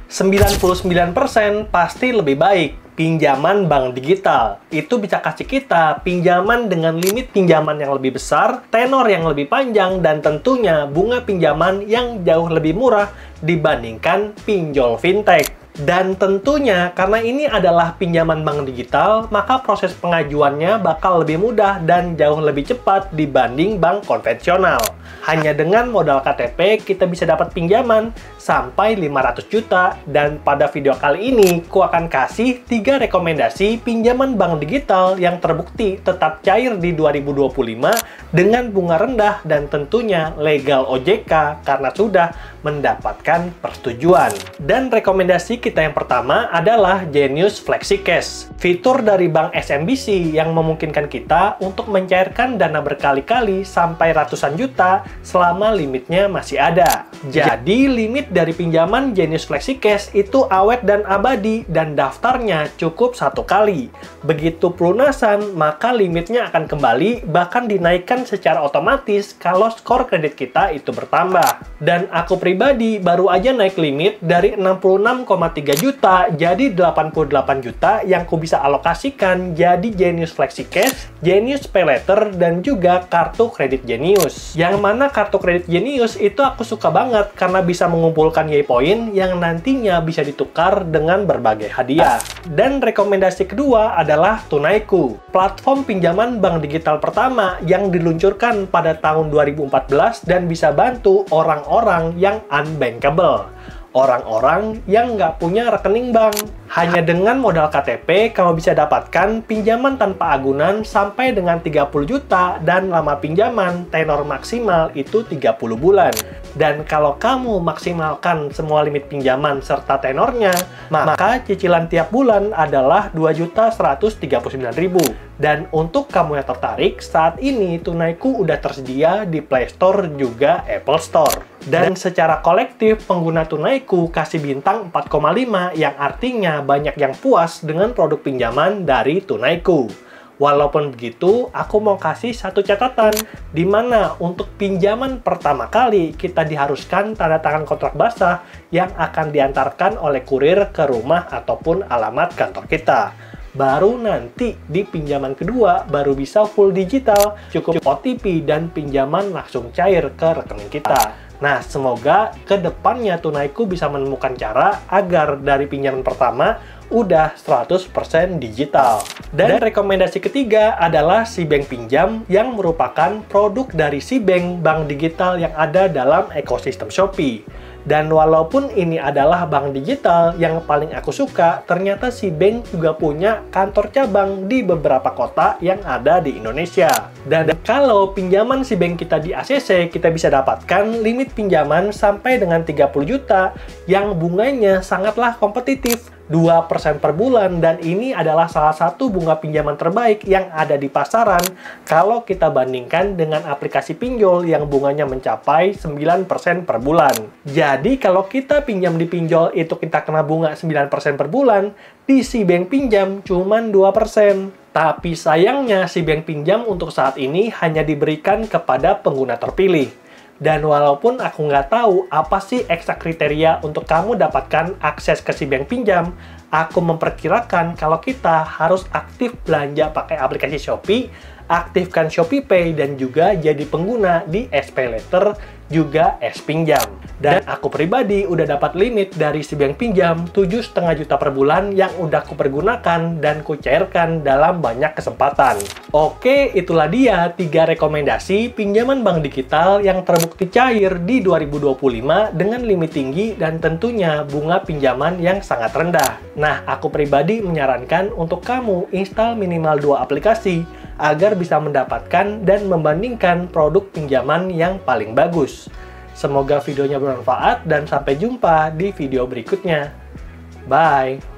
99% pasti lebih baik pinjaman bank digital. Itu bisa kasih kita pinjaman dengan limit pinjaman yang lebih besar, tenor yang lebih panjang, dan tentunya bunga pinjaman yang jauh lebih murah dibandingkan pinjol fintech. Dan tentunya karena ini adalah pinjaman bank digital, maka proses pengajuannya bakal lebih mudah dan jauh lebih cepat dibanding bank konvensional. Hanya dengan modal KTP kita bisa dapat pinjaman sampai 500 juta. Dan pada video kali ini, aku akan kasih 3 rekomendasi pinjaman bank digital yang terbukti tetap cair di 2025 dengan bunga rendah dan tentunya legal OJK karena sudah mendapatkan persetujuan. Dan rekomendasi kita yang pertama adalah Genius FlexiCash. Fitur dari Bank SMBC yang memungkinkan kita untuk mencairkan dana berkali-kali sampai ratusan juta selama limitnya masih ada. Jadi limit dari pinjaman Genius FlexiCash itu awet dan abadi dan daftarnya cukup 1 kali. Begitu pelunasan, maka limitnya akan kembali bahkan dinaikkan secara otomatis kalau skor kredit kita itu bertambah. Dan aku pribadi baru aja naik limit dari 66,3 juta jadi 88 juta yang ku bisa alokasikan jadi Genius FlexiCash, Genius PayLater, dan juga kartu kredit Genius. Yang mana kartu kredit Genius itu aku suka banget karena bisa mengumpulkan Y-Point yang nantinya bisa ditukar dengan berbagai hadiah. Dan rekomendasi kedua adalah Tunaiku, platform pinjaman bank digital pertama yang diluncurkan pada tahun 2014 dan bisa bantu orang-orang yang unbankable. Orang-orang yang nggak punya rekening bank. Hanya dengan modal KTP, kamu bisa dapatkan pinjaman tanpa agunan sampai dengan 30 juta dan lama pinjaman tenor maksimal itu 30 bulan. Dan kalau kamu maksimalkan semua limit pinjaman serta tenornya, maka cicilan tiap bulan adalah 2.139.000. Dan untuk kamu yang tertarik, saat ini Tunaiku udah tersedia di Play Store juga Apple Store. Dan secara kolektif, pengguna Tunaiku kasih bintang 4,5 yang artinya banyak yang puas dengan produk pinjaman dari Tunaiku. Walaupun begitu, aku mau kasih satu catatan, di mana untuk pinjaman pertama kali kita diharuskan tanda tangan kontrak basah yang akan diantarkan oleh kurir ke rumah ataupun alamat kantor kita. Baru nanti di pinjaman kedua baru bisa full digital, cukup OTP dan pinjaman langsung cair ke rekening kita. Nah, semoga ke depannya Tunaiku bisa menemukan cara agar dari pinjaman pertama udah 100% digital. Dan rekomendasi ketiga adalah SeaBank Pinjam yang merupakan produk dari SeaBank, bank digital yang ada dalam ekosistem Shopee. Dan walaupun ini adalah bank digital yang paling aku suka, ternyata SeaBank juga punya kantor cabang di beberapa kota yang ada di Indonesia. Dan kalau pinjaman SeaBank kita di ACC, kita bisa dapatkan limit pinjaman sampai dengan 30 juta yang bunganya sangatlah kompetitif. 2% per bulan, dan ini adalah salah satu bunga pinjaman terbaik yang ada di pasaran kalau kita bandingkan dengan aplikasi pinjol yang bunganya mencapai 9% per bulan. Jadi kalau kita pinjam di pinjol itu kita kena bunga 9% per bulan, di SeaBank Pinjam cuman 2%. Tapi sayangnya SeaBank Pinjam untuk saat ini hanya diberikan kepada pengguna terpilih. Dan walaupun aku nggak tahu apa sih eksak kriteria untuk kamu dapatkan akses ke SeaBank Pinjam, aku memperkirakan kalau kita harus aktif belanja pakai aplikasi Shopee, aktifkan ShopeePay, dan juga jadi pengguna di SPayLater juga S-Pinjam. Dan aku pribadi udah dapat limit dari SeaBank Pinjam 7,5 juta per bulan yang udah aku pergunakan dan ku cairkan dalam banyak kesempatan. Oke, itulah dia 3 rekomendasi pinjaman bank digital yang terbukti cair di 2025 dengan limit tinggi dan tentunya bunga pinjaman yang sangat rendah. Nah, aku pribadi menyarankan untuk kamu install minimal 2 aplikasi agar bisa mendapatkan dan membandingkan produk pinjaman yang paling bagus. Semoga videonya bermanfaat dan sampai jumpa di video berikutnya. Bye!